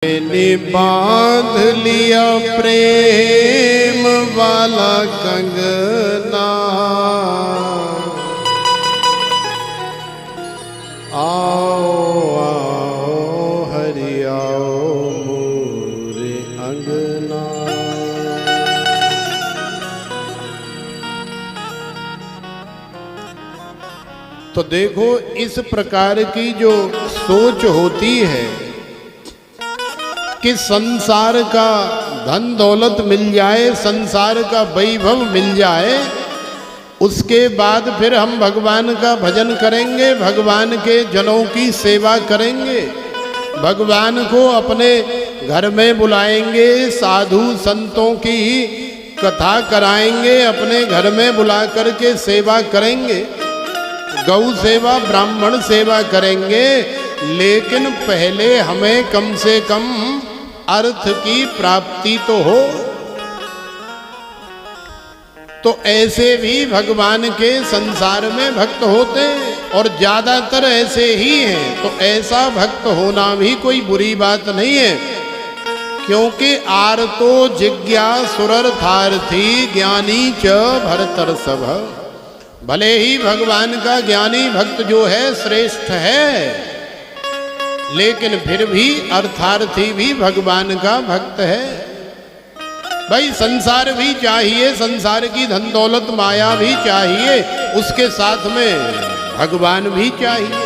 मैंने बांध लिया प्रेम वाला कंगना, आओ आओ हरि आओ मोरे अंगना। तो देखो इस प्रकार की जो सोच होती है कि संसार का धन दौलत मिल जाए, संसार का वैभव मिल जाए, उसके बाद फिर हम भगवान का भजन करेंगे, भगवान के जनों की सेवा करेंगे, भगवान को अपने घर में बुलाएंगे, साधु संतों की कथा कराएंगे, अपने घर में बुला करके सेवा करेंगे, गौ सेवा ब्राह्मण सेवा करेंगे। लेकिन पहले हमें कम से कम अर्थ की प्राप्ति तो हो। तो ऐसे भी भगवान के संसार में भक्त होते हैं और ज्यादातर ऐसे ही हैं। तो ऐसा भक्त होना भी कोई बुरी बात नहीं है, क्योंकि आर्तो जिज्ञासुरर्थार्थी ज्ञानी च भरतर्षभ। भले ही भगवान का ज्ञानी भक्त जो है श्रेष्ठ है, लेकिन फिर भी अर्थार्थी भी भगवान का भक्त है। भाई संसार भी चाहिए, संसार की धन दौलत माया भी चाहिए, उसके साथ में भगवान भी चाहिए।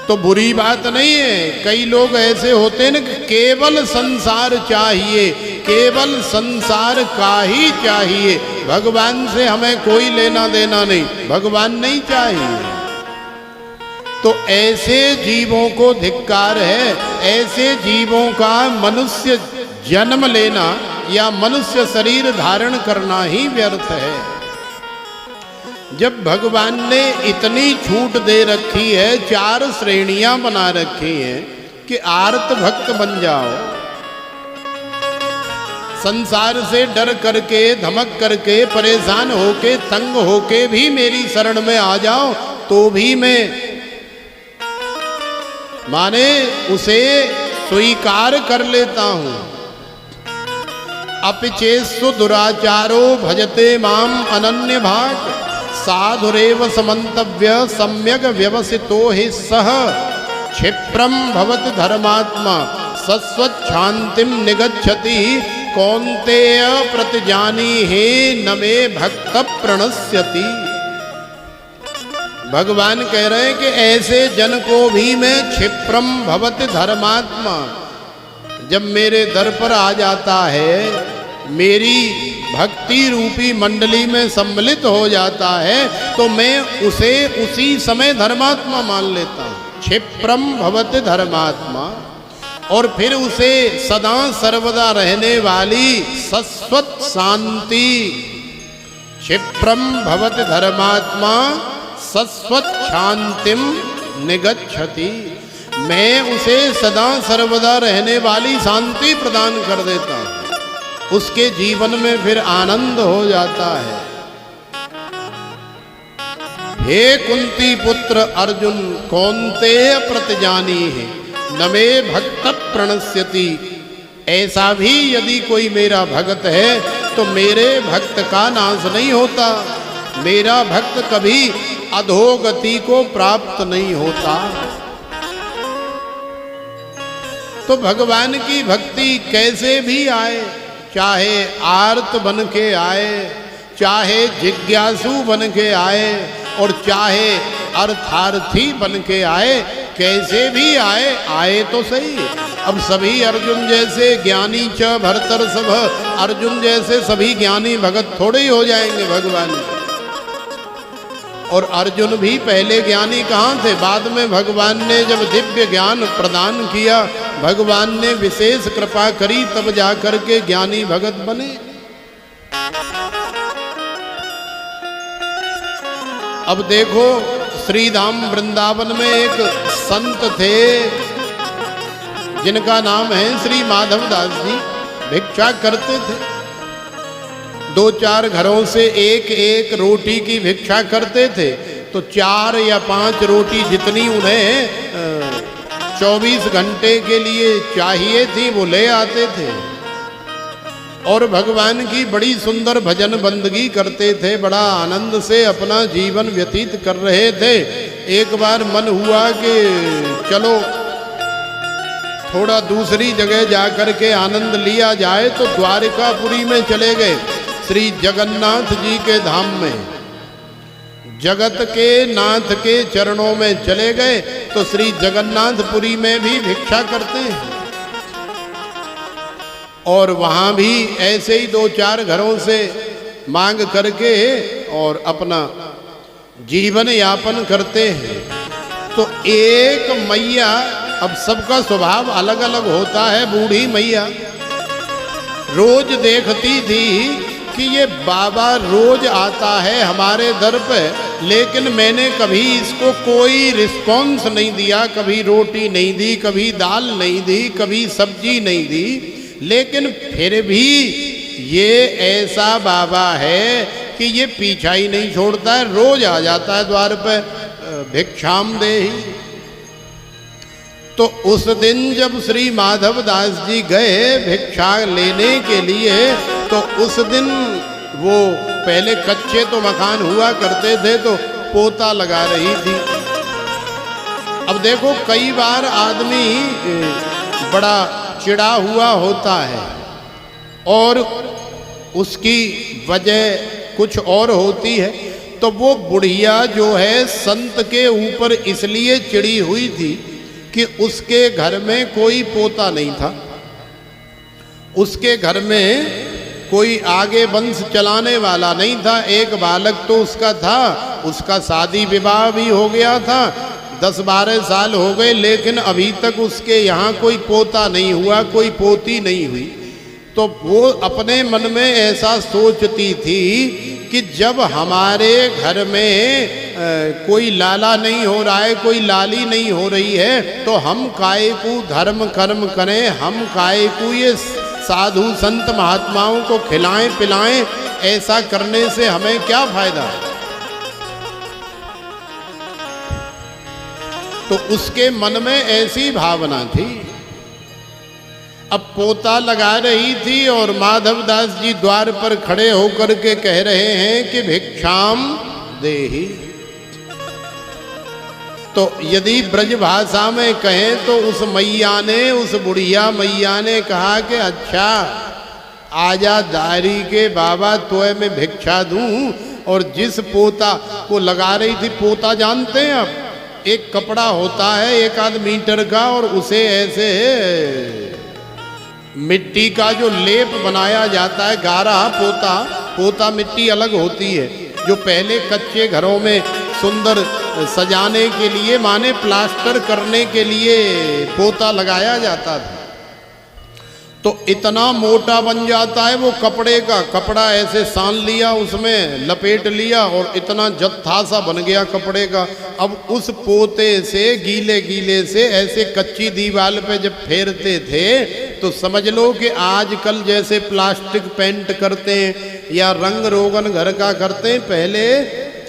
तो बुरी बात नहीं है। कई लोग ऐसे होते हैं ना कि केवल संसार चाहिए, केवल संसार का ही चाहिए, भगवान से हमें कोई लेना देना नहीं, भगवान नहीं चाहिए। तो ऐसे जीवों को धिक्कार है। ऐसे जीवों का मनुष्य जन्म लेना या मनुष्य शरीर धारण करना ही व्यर्थ है। जब भगवान ने इतनी छूट दे रखी है, 4 श्रेणियां बना रखी हैं कि आर्त भक्त बन जाओ, संसार से डर करके धमक करके परेशान होके तंग होके भी मेरी शरण में आ जाओ, तो भी मैं माने उसे स्वीकार कर लेता हूं। अपिचेसु दुराचारो भजते माम अनन्य भाग, साधुरेव समन्तव्य सम्यक व्यवसितो हि सह। क्षिप्रम भवति धर्मात्मा सस्वच्छान्तिम निगच्छति, कौन्तेय प्रतिजानी हे न मे भक्त प्रणश्यति। भगवान कह रहे हैं कि ऐसे जन को भी मैं क्षिप्रम भवति धर्मात्मा, जब मेरे दर पर आ जाता है, मेरी भक्ति रूपी मंडली में सम्मिलित हो जाता है, तो मैं उसे उसी समय धर्मात्मा मान लेता हूँ। क्षिप्रम भवति धर्मात्मा, और फिर उसे सदा सर्वदा रहने वाली शाश्वत शांति। क्षिप्रम भवति धर्मात्मा शाश्वत शांतिम निगच्छति, मैं उसे सदा सर्वदा रहने वाली शांति प्रदान कर देता हूं, उसके जीवन में फिर आनंद हो जाता है। हे कुंती पुत्र अर्जुन कौन्तेय प्रतिजानी है न मे भक्त प्रणश्यति। ऐसा भी यदि कोई मेरा भक्त है तो मेरे भक्त का नाश नहीं होता, मेरा भक्त कभी अधोगति को प्राप्त नहीं होता। तो भगवान की भक्ति कैसे भी आए, चाहे आर्त बन के आए, चाहे जिज्ञासु बन के आए, और चाहे अर्थार्थी बन के आए, कैसे भी आए, आए तो सही। अब सभी अर्जुन जैसे ज्ञानी च भरतर्षभ, अर्जुन जैसे सभी ज्ञानी भगत थोड़े ही हो जाएंगे भगवान। और अर्जुन भी पहले ज्ञानी कहाँ थे, बाद में भगवान ने जब दिव्य ज्ञान प्रदान किया, भगवान ने विशेष कृपा करी, तब जाकर के ज्ञानी भगत बने। अब देखो श्रीधाम वृंदावन में एक संत थे जिनका नाम है श्री माधव दास जी। भिक्षा करते थे, 2-4 घरों से एक एक रोटी की भिक्षा करते थे। तो 4 या 5 रोटी जितनी उन्हें 24 घंटे के लिए चाहिए थी वो ले आते थे और भगवान की बड़ी सुंदर भजन बंदगी करते थे, बड़ा आनंद से अपना जीवन व्यतीत कर रहे थे। एक बार मन हुआ कि चलो थोड़ा दूसरी जगह जाकर के आनंद लिया जाए, तो द्वारकापुरी में चले गए, श्री जगन्नाथ जी के धाम में, जगत के नाथ के चरणों में चले गए। तो श्री जगन्नाथपुरी में भी भिक्षा करते हैं और वहां भी ऐसे ही 2-4 घरों से मांग करके और अपना जीवन यापन करते हैं। तो एक मैया, अब सबका स्वभाव अलग अलग होता है, बूढ़ी मैया रोज देखती थी कि ये बाबा रोज आता है हमारे दर पे, लेकिन मैंने कभी इसको कोई रिस्पॉन्स नहीं दिया, कभी रोटी नहीं दी, कभी दाल नहीं दी, कभी सब्जी नहीं दी, लेकिन फिर भी ये ऐसा बाबा है कि ये पीछा ही नहीं छोड़ता है, रोज आ जाता है द्वार पे, भिक्षाम देहि। तो उस दिन जब श्री माधव दास जी गए भिक्षा लेने के लिए, तो उस दिन वो पहले कच्चे तो मकान हुआ करते थे, तो पोता लगा रही थी। अब देखो कई बार आदमी बड़ा चिढ़ा हुआ होता है और उसकी वजह कुछ और होती है, तो वो बुढ़िया जो है संत के ऊपर इसलिए चिड़ी हुई थी कि उसके घर में कोई पोता नहीं था, उसके घर में कोई आगे वंश चलाने वाला नहीं था। एक बालक तो उसका था, उसका शादी विवाह भी हो गया था, 10-12 साल हो गए, लेकिन अभी तक उसके यहाँ कोई पोता नहीं हुआ, कोई पोती नहीं हुई। तो वो अपने मन में ऐसा सोचती थी कि जब हमारे घर में कोई लाला नहीं हो रहा है, कोई लाली नहीं हो रही है, तो हम काय को धर्म कर्म करें, हम काय को ये साधु संत महात्माओं को खिलाएं पिलाएं, ऐसा करने से हमें क्या फायदा। तो उसके मन में ऐसी भावना थी। अब पोता लगा रही थी और माधव दास जी द्वार पर खड़े होकर के कह रहे हैं कि भिक्षाम देहि। तो यदि ब्रज भाषा में कहें तो उस मैया ने, उस बुढ़िया मैया ने कहा कि अच्छा आजा दारी के बाबा तोय में भिक्षा दूं। और जिस पोता को लगा रही थी, पोता जानते हैं आप, एक कपड़ा होता है 1-8 मीटर का, और उसे ऐसे मिट्टी का जो लेप बनाया जाता है, गारा पोता मिट्टी अलग होती है, जो पहले कच्चे घरों में सुंदर सजाने के लिए, माने प्लास्टर करने के लिए पोता लगाया जाता था। तो इतना मोटा बन जाता है वो कपड़े का, कपड़ा ऐसे सान लिया, उसमें लपेट लिया और इतना जत्था सा बन गया कपड़े का। अब उस पोते से गीले गीले से ऐसे कच्ची दीवार पे जब फेरते थे, तो समझ लो कि आजकल जैसे प्लास्टिक पेंट करते हैं या रंग रोगन घर का करते हैं, पहले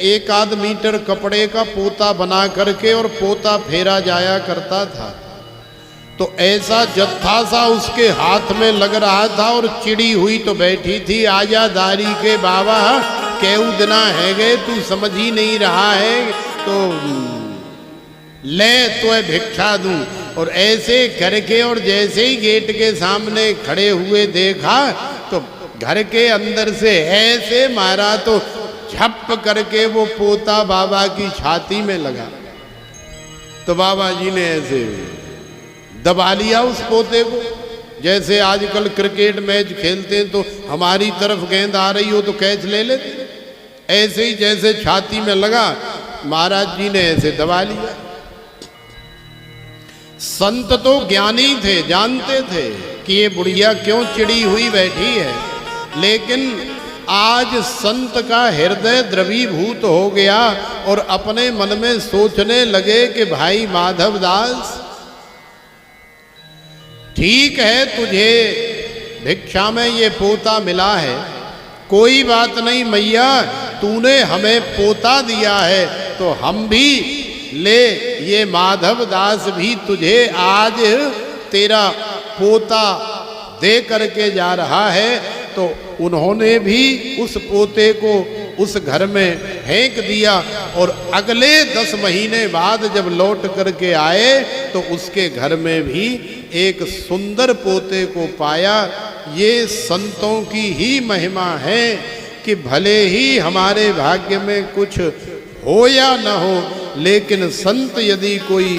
1-8 मीटर कपड़े का पोता बना करके और पोता फेरा जाया करता था। तो ऐसा जत्था सा उसके हाथ में लग रहा था और चिड़ी हुई तो बैठी थी, आजा दारी के बाबा केऊ दिना है गए, तू समझ ही नहीं रहा है, तो ले तो भिक्षा दूं। और ऐसे करके, और जैसे ही गेट के सामने खड़े हुए देखा, तो घर के अंदर से ऐसे मारा तो झप करके वो पोता बाबा की छाती में लगा। तो बाबा जी ने ऐसे दबा लिया उस पोते को, जैसे आजकल क्रिकेट मैच खेलते हैं तो हमारी तरफ गेंद आ रही हो तो कैच ले लेते, ऐसे ही जैसे छाती में लगा, महाराज जी ने ऐसे दबा लिया। संत तो ज्ञानी थे, जानते थे कि ये बुढ़िया क्यों चिड़ी हुई बैठी है, लेकिन आज संत का हृदय द्रवीभूत हो गया और अपने मन में सोचने लगे कि भाई माधव दास, ठीक है तुझे भिक्षा में ये पोता मिला है, कोई बात नहीं मैया, तूने हमें पोता दिया है तो हम भी ले ये माधव दास भी तुझे आज तेरा पोता दे करके जा रहा है। तो उन्होंने भी उस पोते को उस घर में फेंक दिया और अगले 10 महीने बाद जब लौट करके आए तो उसके घर में भी एक सुंदर पोते को पाया। ये संतों की ही महिमा है कि भले ही हमारे भाग्य में कुछ हो या न हो, लेकिन संत यदि कोई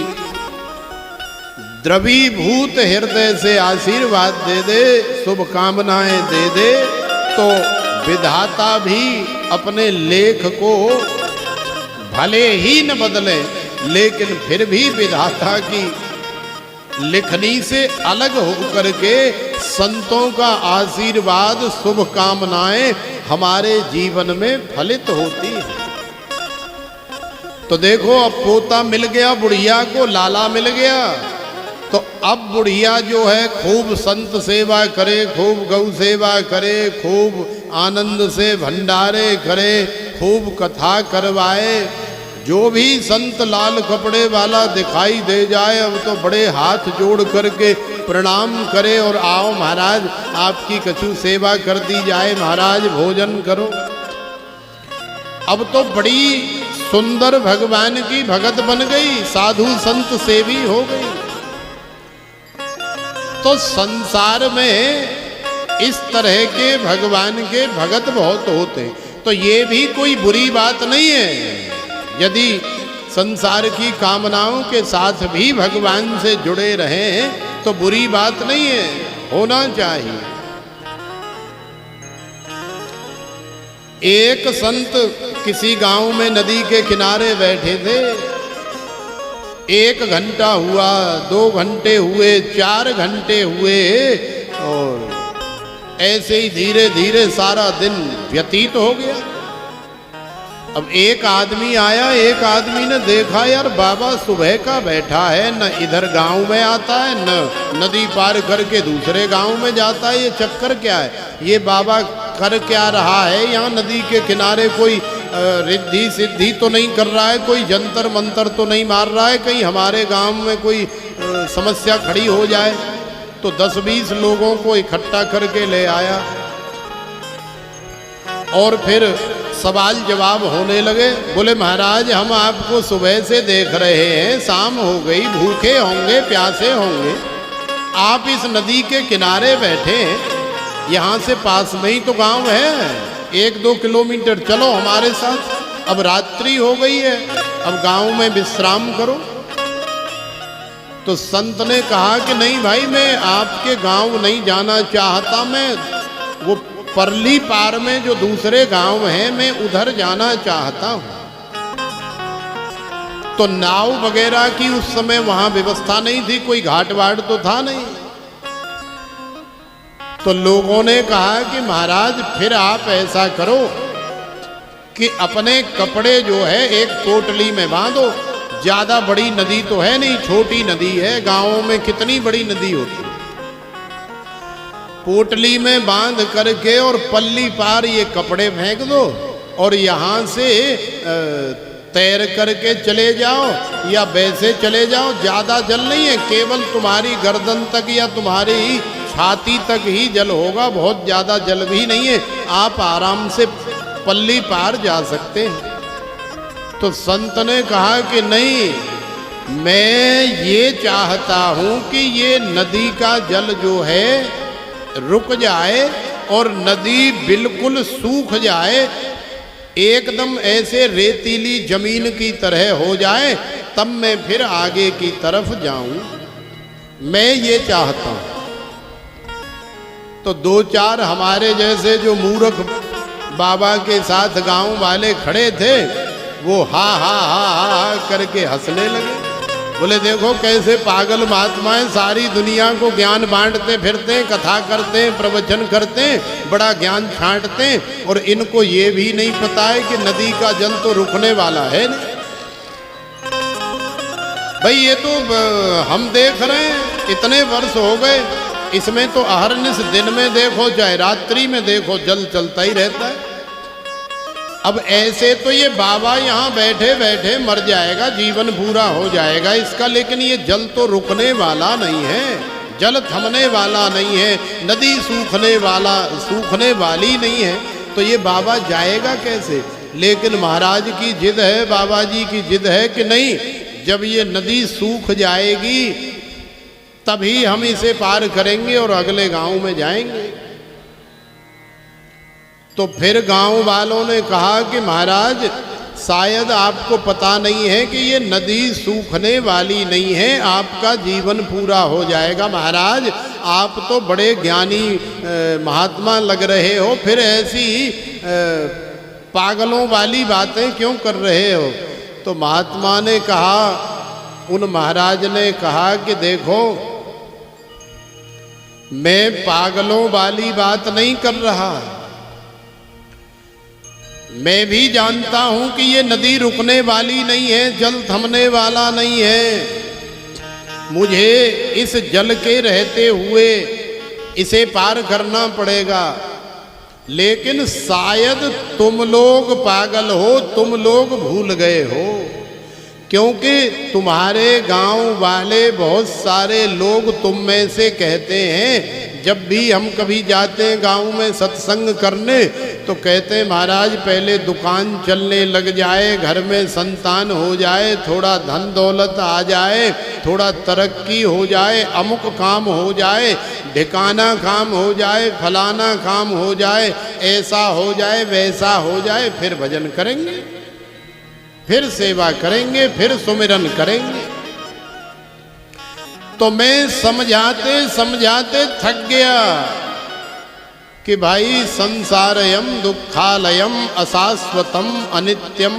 द्रवीभूत हृदय से आशीर्वाद दे दे, शुभकामनाएं दे दे, तो विधाता भी अपने लेख को भले ही न बदले, लेकिन फिर भी विधाता की लिखनी से अलग होकर के संतों का आशीर्वाद, शुभकामनाएं हमारे जीवन में फलित होती है। तो देखो, अब पोता मिल गया बुढ़िया को, लाला मिल गया, तो अब बुढ़िया जो है खूब संत सेवा करे, खूब गौ सेवा करे, खूब आनंद से भंडारे करे, खूब कथा करवाए। जो भी संत लाल कपड़े वाला दिखाई दे जाए अब तो बड़े हाथ जोड़ करके प्रणाम करे और आओ महाराज आपकी कछु सेवा कर दी जाए, महाराज भोजन करो। अब तो बड़ी सुंदर भगवान की भगत बन गई, साधु संत सेवी हो गई। तो संसार में इस तरह के भगवान के भगत बहुत होते, तो ये भी कोई बुरी बात नहीं है। यदि संसार की कामनाओं के साथ भी भगवान से जुड़े रहें तो बुरी बात नहीं है, होना चाहिए। एक संत किसी गांव में नदी के किनारे बैठे थे। 1 घंटा हुआ, 2 घंटे हुए, 4 घंटे हुए और ऐसे ही धीरे धीरे सारा दिन व्यतीत हो गया। अब एक आदमी आया, एक आदमी ने देखा यार बाबा सुबह का बैठा है, न इधर गांव में आता है, न नदी पार करके दूसरे गांव में जाता है, ये चक्कर क्या है? ये बाबा कर क्या रहा है यहाँ नदी के किनारे? कोई रिद्धि सिद्धि तो नहीं कर रहा है, कोई जंतर मंतर तो नहीं मार रहा है, कहीं हमारे गांव में कोई समस्या खड़ी हो जाए? तो 10-20 लोगों को इकट्ठा करके ले आया और फिर सवाल जवाब होने लगे। बोले महाराज हम आपको सुबह से देख रहे हैं, शाम हो गई, भूखे होंगे, प्यासे होंगे, आप इस नदी के किनारे बैठे हैं, यहाँ से पास में ही तो गांव है, 1-2 किलोमीटर चलो हमारे साथ। अब रात्रि हो गई है, अब गांव में विश्राम करो। तो संत ने कहा कि नहीं भाई, मैं आपके गांव नहीं जाना चाहता, मैं वो परली पार में जो दूसरे गांव हैं मैं उधर जाना चाहता हूं। तो नाव वगैरह की उस समय वहां व्यवस्था नहीं थी, कोई घाट वाट तो था नहीं। तो लोगों ने कहा कि महाराज फिर आप ऐसा करो कि अपने कपड़े जो है एक पोटली में बांधो। ज्यादा बड़ी नदी तो है नहीं, छोटी नदी है, गांवों में कितनी बड़ी नदी होती है। पोटली में बांध करके और पल्ली पार ये कपड़े फेंक दो और यहाँ से तैर करके चले जाओ या वैसे चले जाओ। ज़्यादा जल नहीं है, केवल तुम्हारी गर्दन तक या तुम्हारी छाती तक ही जल होगा, बहुत ज़्यादा जल भी नहीं है, आप आराम से पल्ली पार जा सकते हैं। तो संत ने कहा कि नहीं, मैं ये चाहता हूँ कि ये नदी का जल जो है रुक जाए और नदी बिल्कुल सूख जाए, एकदम ऐसे रेतीली जमीन की तरह हो जाए, तब मैं फिर आगे की तरफ जाऊं, मैं ये चाहता हूं। तो 2-4 हमारे जैसे जो मूर्ख बाबा के साथ गांव वाले खड़े थे, वो हा हा हा हा करके हंसने लगे। बोले देखो कैसे पागल महात्माएं सारी दुनिया को ज्ञान बांटते फिरते हैं, कथा करते हैं, प्रवचन करते हैं, बड़ा ज्ञान छांटते हैं, और इनको ये भी नहीं पता है कि नदी का जल तो रुकने वाला है नहीं। भाई ये तो हम देख रहे हैं, इतने वर्ष हो गए, इसमें तो अहरनिश दिन में देखो चाहे रात्रि में देखो जल चलता ही रहता है। अब ऐसे तो ये बाबा यहाँ बैठे बैठे मर जाएगा, जीवन पूरा हो जाएगा इसका, लेकिन ये जल तो रुकने वाला नहीं है, जल थमने वाला नहीं है, नदी सूखने वाली नहीं है, तो ये बाबा जाएगा कैसे? लेकिन महाराज की जिद है, बाबा जी की जिद है कि नहीं, जब ये नदी सूख जाएगी तभी हम इसे पार करेंगे और अगले गांव में जाएंगे। तो फिर गांव वालों ने कहा कि महाराज शायद आपको पता नहीं है कि ये नदी सूखने वाली नहीं है, आपका जीवन पूरा हो जाएगा। महाराज आप तो बड़े ज्ञानी महात्मा लग रहे हो, फिर ऐसी पागलों वाली बातें क्यों कर रहे हो? तो महात्मा ने कहा, उन महाराज ने कहा कि देखो मैं पागलों वाली बात नहीं कर रहा, मैं भी जानता हूं कि ये नदी रुकने वाली नहीं है, जल थमने वाला नहीं है, मुझे इस जल के रहते हुए इसे पार करना पड़ेगा। लेकिन शायद तुम लोग पागल हो, तुम लोग भूल गए हो, क्योंकि तुम्हारे गांव वाले बहुत सारे लोग तुम में से कहते हैं, जब भी हम कभी जाते हैं गांव में सत्संग करने तो कहते हैं महाराज पहले दुकान चलने लग जाए, घर में संतान हो जाए, थोड़ा धन दौलत आ जाए, थोड़ा तरक्की हो जाए, अमुक काम हो जाए, ढिकाना काम हो जाए, फलाना काम हो जाए, ऐसा हो जाए, वैसा हो जाए, फिर भजन करेंगे, फिर सेवा करेंगे, फिर सुमिरन करेंगे। तो मैं समझाते समझाते थक गया कि भाई संसारयम दुखालयम अशाश्वतम अनित्यम,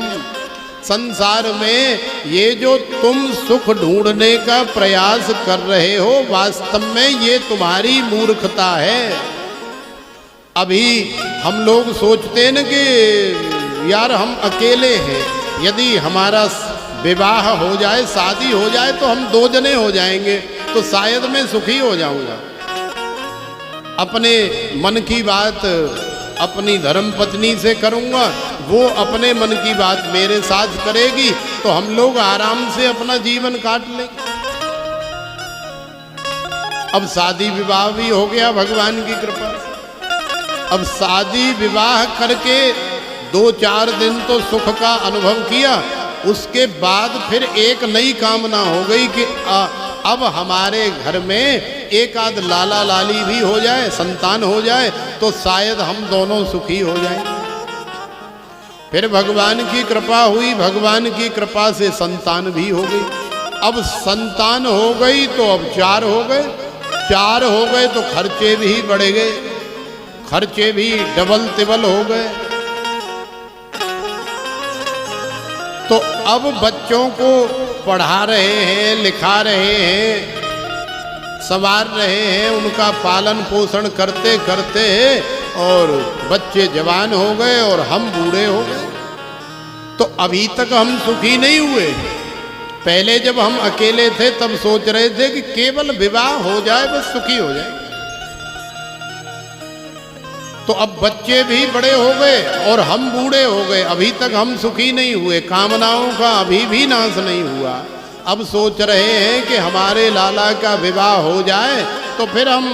संसार में ये जो तुम सुख ढूंढने का प्रयास कर रहे हो वास्तव में ये तुम्हारी मूर्खता है। अभी हम लोग सोचते हैं ना कि यार हम अकेले हैं, यदि हमारा विवाह हो जाए, शादी हो जाए तो हम 2 जने हो जाएंगे, तो शायद मैं सुखी हो जाऊंगा। अपने मन की बात अपनी धर्म पत्नी से करूंगा, वो अपने मन की बात मेरे साथ करेगी, तो हम लोग आराम से अपना जीवन काट लेंगे। अब शादी विवाह भी हो गया भगवान की कृपा से। अब शादी विवाह करके 2-4 दिन तो सुख का अनुभव किया, उसके बाद फिर एक नई कामना हो गई कि अब हमारे घर में एक आध लाला लाली भी हो जाए, संतान हो जाए, तो शायद हम दोनों सुखी हो जाएं। फिर भगवान की कृपा हुई, भगवान की कृपा से संतान भी हो गई। अब संतान हो गई तो अब 4 हो गए, 4 हो गए तो खर्चे भी बढ़ गए, खर्चे भी डबल तिबल हो गए। तो अब बच्चों को पढ़ा रहे हैं, लिखा रहे हैं, संवार रहे हैं, उनका पालन पोषण करते करते और बच्चे जवान हो गए और हम बूढ़े हो गए। तो अभी तक हम सुखी नहीं हुए। पहले जब हम अकेले थे तब सोच रहे थे कि केवल विवाह हो जाए बस सुखी हो जाए। तो अब बच्चे भी बड़े हो गए और हम बूढ़े हो गए, अभी तक हम सुखी नहीं हुए, कामनाओं का अभी भी नाश नहीं हुआ। अब सोच रहे हैं कि हमारे लाला का विवाह हो जाए तो फिर हम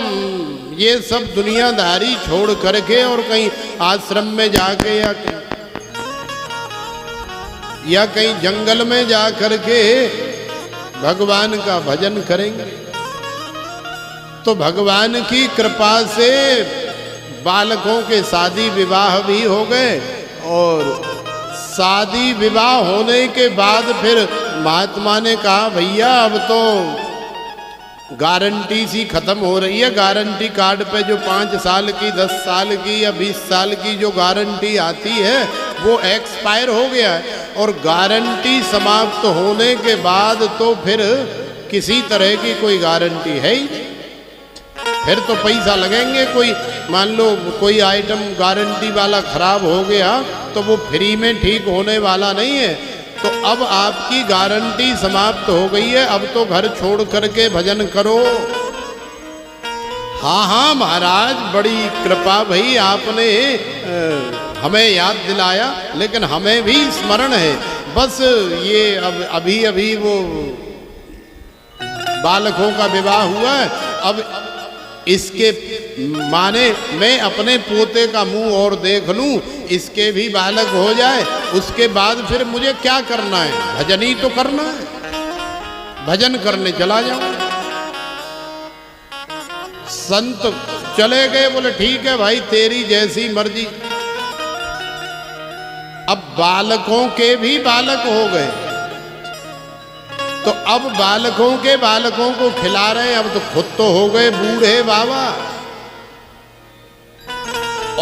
ये सब दुनियादारी छोड़ करके और कहीं आश्रम में जाके या कहीं जंगल में जा करके भगवान का भजन करेंगे। तो भगवान की कृपा से बालकों के शादी विवाह भी हो गए और शादी विवाह होने के बाद फिर महात्मा ने कहा भैया अब तो गारंटी सी खत्म हो रही है। गारंटी कार्ड पे जो 5 साल की, 10 साल की या 20 साल की जो गारंटी आती है वो एक्सपायर हो गया है और गारंटी समाप्त होने के बाद तो फिर किसी तरह की कोई गारंटी है ही नहीं। फिर तो पैसा लगेंगे, कोई मान लो कोई आइटम गारंटी वाला खराब हो गया तो वो फ्री में ठीक होने वाला नहीं है। तो अब आपकी गारंटी समाप्त हो गई है, अब तो घर छोड़ करके भजन करो। हाँ हाँ महाराज बड़ी कृपा भाई, आपने हमें याद दिलाया, लेकिन हमें भी स्मरण है। बस ये अभी अभी वो बालकों का विवाह हुआ है, अब इसके माने मैं अपने पोते का मुंह और देख लूं, इसके भी बालक हो जाए, उसके बाद फिर मुझे क्या करना है? भजन ही तो करना है, भजन करने चला जाऊं। संत चले गए, बोले ठीक है भाई तेरी जैसी मर्जी। अब बालकों के भी बालक हो गए, तो अब बालकों के बालकों को खिला रहे हैं। अब तो खुद तो हो गए बूढ़े बाबा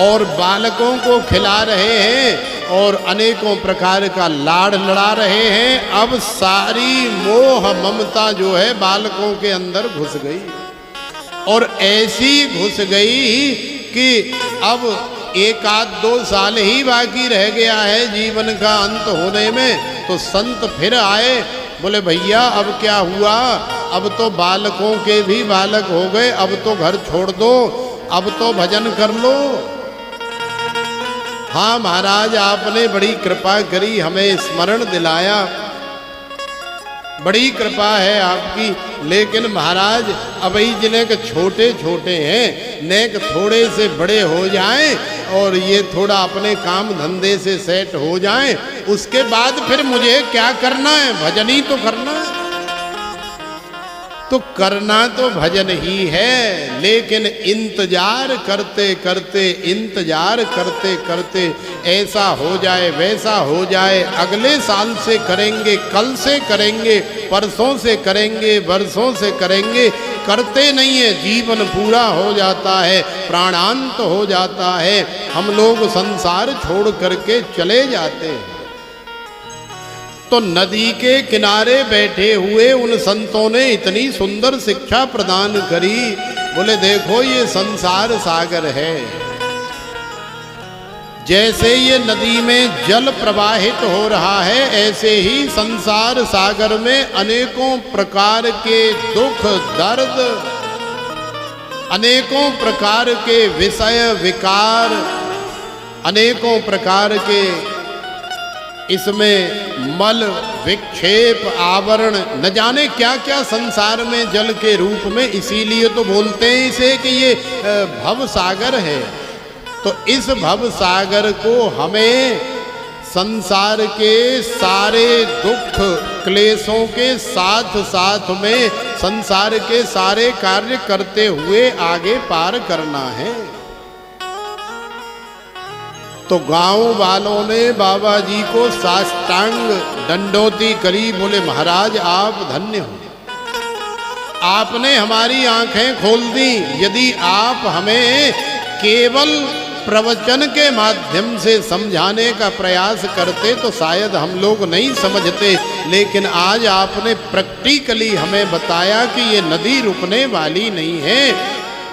और बालकों को खिला रहे हैं और अनेकों प्रकार का लाड़ लड़ा रहे हैं। अब सारी मोह ममता जो है बालकों के अंदर घुस गई, और ऐसी घुस गई कि अब 1-2 साल ही बाकी रह गया है जीवन का अंत होने में। तो संत फिर आए, बोले भैया अब क्या हुआ? अब तो बालकों के भी बालक हो गए, अब तो घर छोड़ दो, अब तो भजन कर लो। हाँ महाराज, आपने बड़ी कृपा करी, हमें स्मरण दिलाया, बड़ी कृपा है आपकी। लेकिन महाराज अभी जिन्हें के छोटे छोटे हैं, नेक थोड़े से बड़े हो जाएं और ये थोड़ा अपने काम धंधे से सेट हो जाएं, उसके बाद फिर मुझे क्या करना है? भजन ही तो करना है। तो करना तो भजन ही है, लेकिन इंतजार करते करते, इंतजार करते करते ऐसा हो जाए, वैसा हो जाए, अगले साल से करेंगे, कल से करेंगे, परसों से करेंगे, वर्षों से करेंगे, करते नहीं है। जीवन पूरा हो जाता है, प्राणांत हो जाता है, हम लोग संसार छोड़ करके चले जाते हैं। तो नदी के किनारे बैठे हुए उन संतों ने इतनी सुंदर शिक्षा प्रदान करी। बोले देखो ये संसार सागर है, जैसे ये नदी में जल प्रवाहित हो रहा है, ऐसे ही संसार सागर में अनेकों प्रकार के दुख दर्द, अनेकों प्रकार के विषय विकार, अनेकों प्रकार के इसमें मल विक्षेप आवरण, न जाने क्या क्या संसार में जल के रूप में। इसीलिए तो बोलते हैं इसे कि ये भव सागर है। तो इस भव सागर को हमें संसार के सारे दुख क्लेशों के साथ साथ में संसार के सारे कार्य करते हुए आगे पार करना है। तो गांव वालों ने बाबा जी को साष्टांग दंडोती करी। बोले महाराज आप धन्य हो, आपने हमारी आंखें खोल दी। यदि आप हमें केवल प्रवचन के माध्यम से समझाने का प्रयास करते तो शायद हम लोग नहीं समझते, लेकिन आज आपने प्रैक्टिकली हमें बताया कि ये नदी रुकने वाली नहीं है,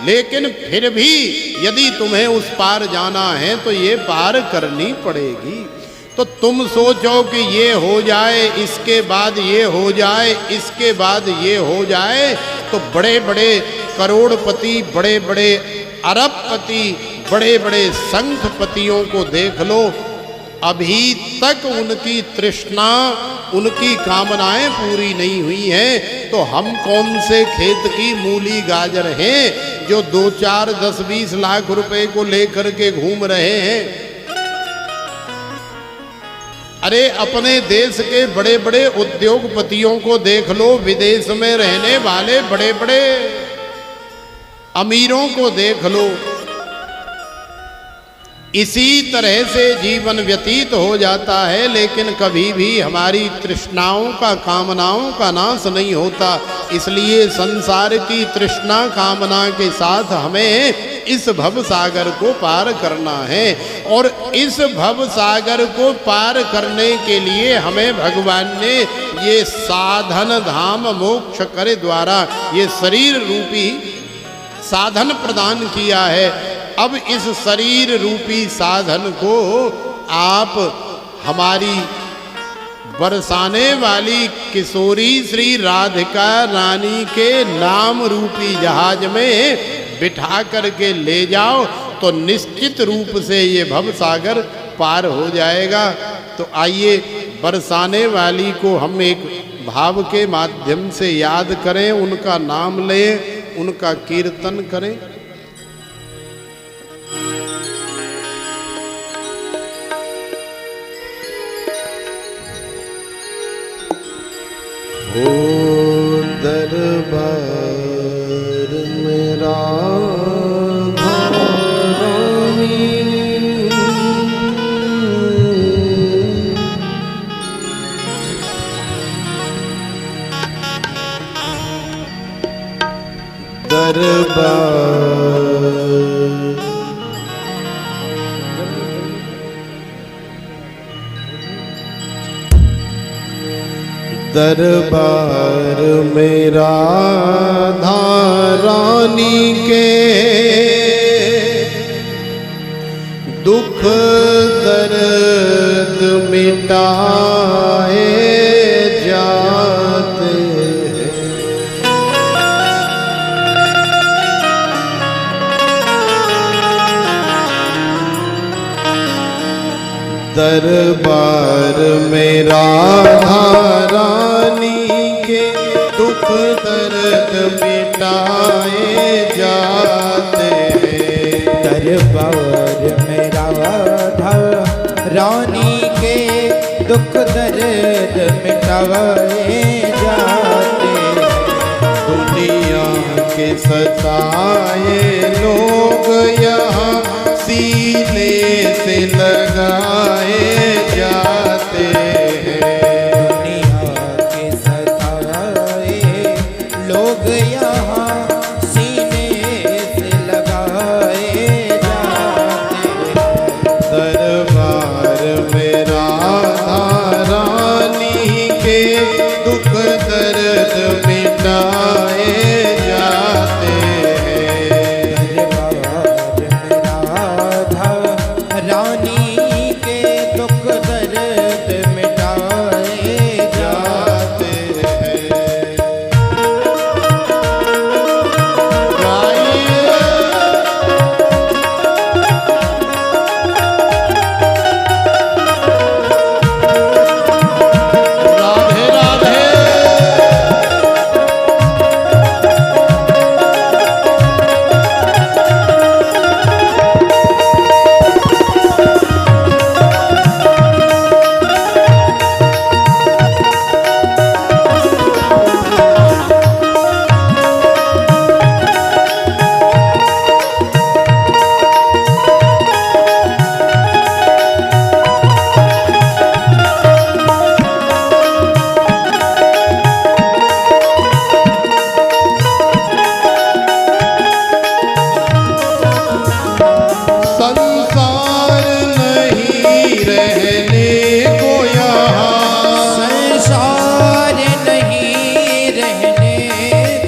लेकिन फिर भी यदि तुम्हें उस पार जाना है तो ये पार करनी पड़ेगी। तो तुम सोचो कि ये हो जाए, इसके बाद ये हो जाए, इसके बाद ये हो जाए, तो बड़े बड़े करोड़पति, बड़े बड़े अरबपति, बड़े बड़े संघपतियों को देख लो, अभी तक उनकी तृष्णा, उनकी कामनाएं पूरी नहीं हुई हैं। तो हम कौन से खेत की मूली गाजर हैं जो 2, 4, 10, 20 लाख रुपए को लेकर के घूम रहे हैं? अरे अपने देश के बड़े बड़े उद्योगपतियों को देख लो, विदेश में रहने वाले बड़े बड़े अमीरों को देख लो, इसी तरह से जीवन व्यतीत हो जाता है, लेकिन कभी भी हमारी तृष्णाओं का, कामनाओं का नाश नहीं होता। इसलिए संसार की तृष्णा कामना के साथ हमें इस भव सागर को पार करना है, और इस भव सागर को पार करने के लिए हमें भगवान ने ये साधन धाम मोक्ष करे द्वारा ये शरीर रूपी साधन प्रदान किया है। अब इस शरीर रूपी साधन को आप हमारी बरसाने वाली किशोरी श्री राधिका रानी के नाम रूपी जहाज में बिठा करके ले जाओ, तो निश्चित रूप से ये भव सागर पार हो जाएगा। तो आइए बरसाने वाली को हम एक भाव के माध्यम से याद करें, उनका नाम लें, उनका कीर्तन करें। ओ दरबार मेरा दरबार मेरा धारानी के दुख दर्द मिटाए जाते हैं। दरबार मेरा धारानी के दुख दर्द मिटाए जाते हैं। दरबार मेरा धारानी के दुख दर्द मिटाए जाते हैं। दुनिया के सताए लोग यहाँ सीने से लगाए जाते हैं। दुनिया के सताए लोग यहाँ सीने से लगाए जाते हैं। दरबार मेरा धारानी के दुख दर्द मिटाए जाते हैं। दरबार मेरा रानी के दुख दर्द मिटाए जाते हैं। राधे राधे। संसार नहीं रहने को यहाँ, संसार नहीं रहने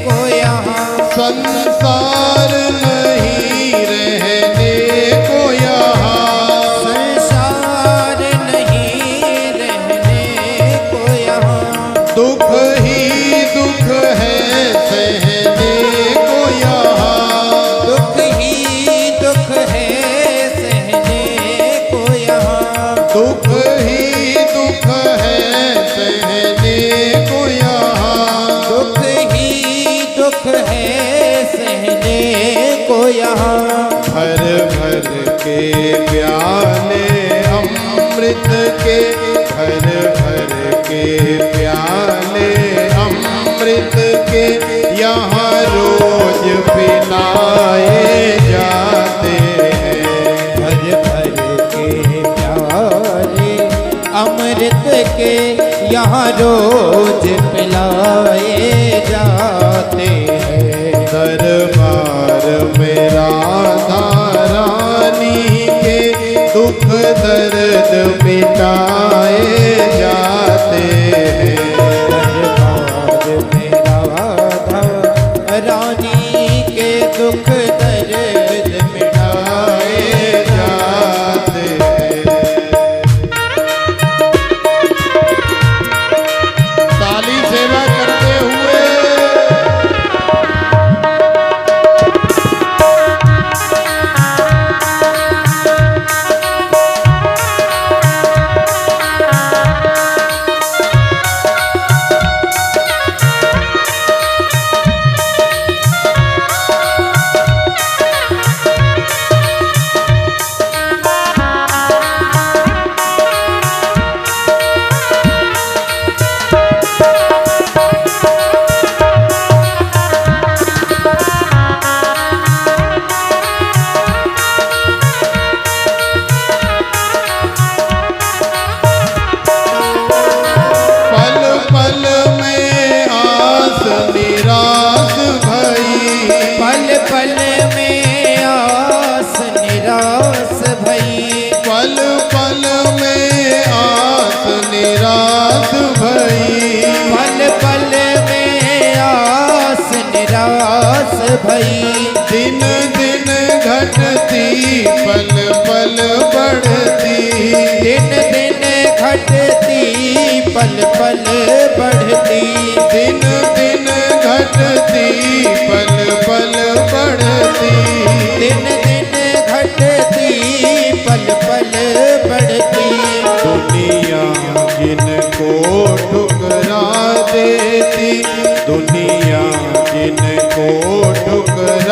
को यहाँ, संसार नहीं रहने को यहाँ, संसार नहीं रहने को यहाँ। दुख ही दुख है सहने को यहाँ, दुख ही दुख है सहने को यहाँ। दुख ही दुख है सहने को यहाँ। दुख ही दुख है सहने को यहाँ। भर भर के प्याले अमृत के, भर भर के प्याले अमृत के यहाँ रोज पिलाए जाते हैं। भर भर के प्याले अमृत के यहाँ रोज पिलाए जाते हैं। दरबार मेरा धारानी के दुख दर्द मिटाए जाते हैं। दरबार मेरा रानी के दुख दर्द मिटाए जाते हैं। ताली सेवा करते हुए पल में आस निरास भई, पल पल में आस निराश भई, पल पल में आस निरास भई। दिन दिन घटती पल पल बढ़ती, दिन दिन घटती पल पल बढ़ती, दिन दिन घटती पल पल बढ़ती, दिन दिन घटती पल पल बढ़ती। दुनिया जिनको ठुकरा देती, दुनिया जिनको ठुकरा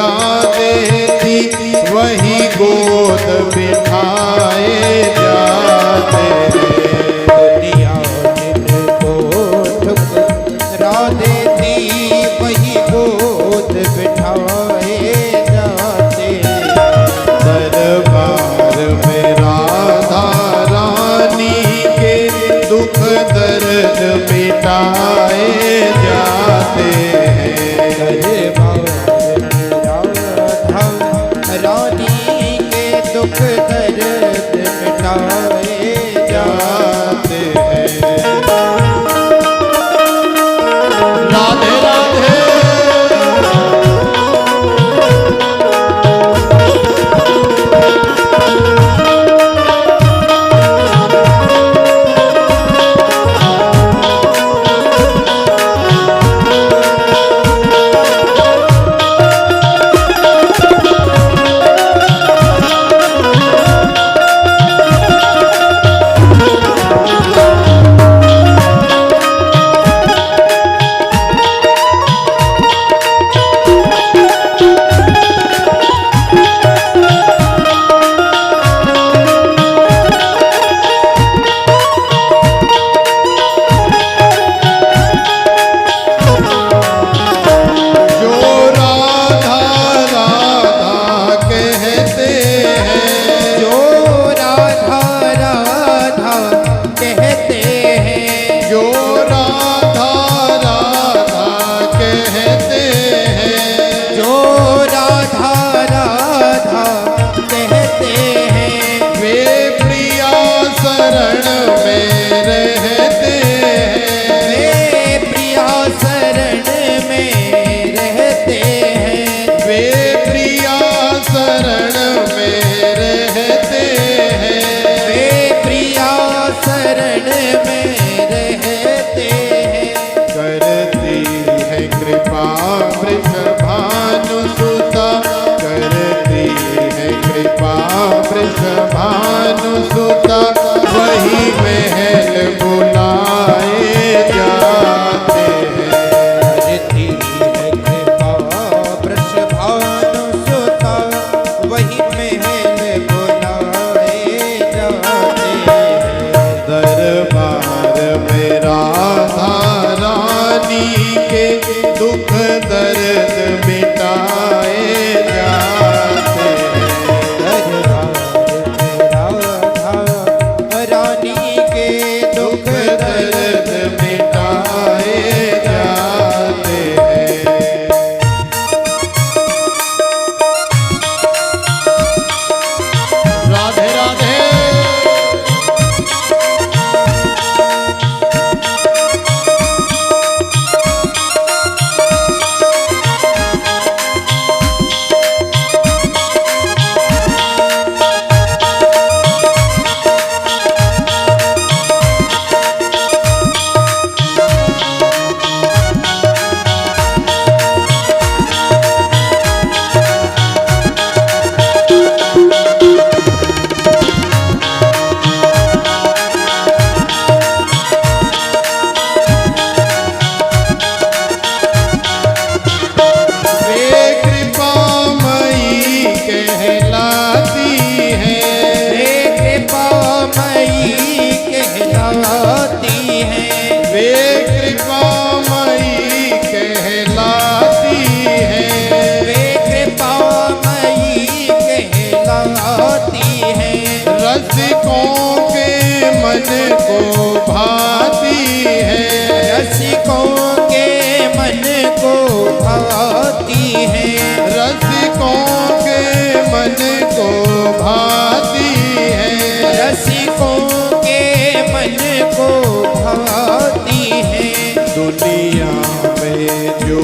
जो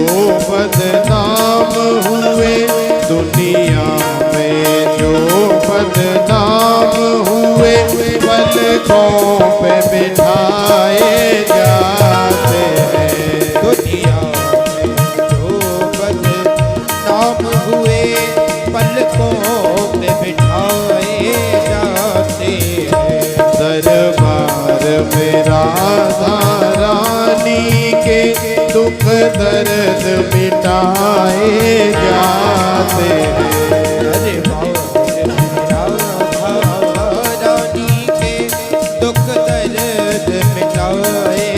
बदनाम हुए, दुनिया में जो बदनाम हुए, पलकों पे बिठाए जाते हैं। दुनिया में जो बदनाम हुए, पलकों पे बिठाए जाते हैं। दरबार में राधा रानी के दुख दर्द मिटाए जाते हैं। दरबार में राधा रानी के दुख दर्द मिटाए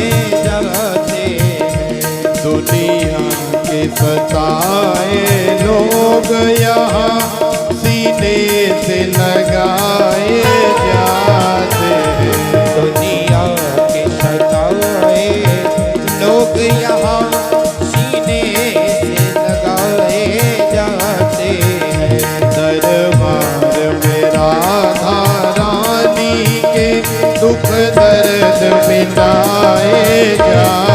जाते हैं। दुनिया के सताए लोग यहाँ सीने से लगाए जाते हैं। दुनिया के सताए लोग यहाँ सीने से लगाए जाते हैं। दरबार में राधा रानी के दुख दर्द मिटाए जाते हैं।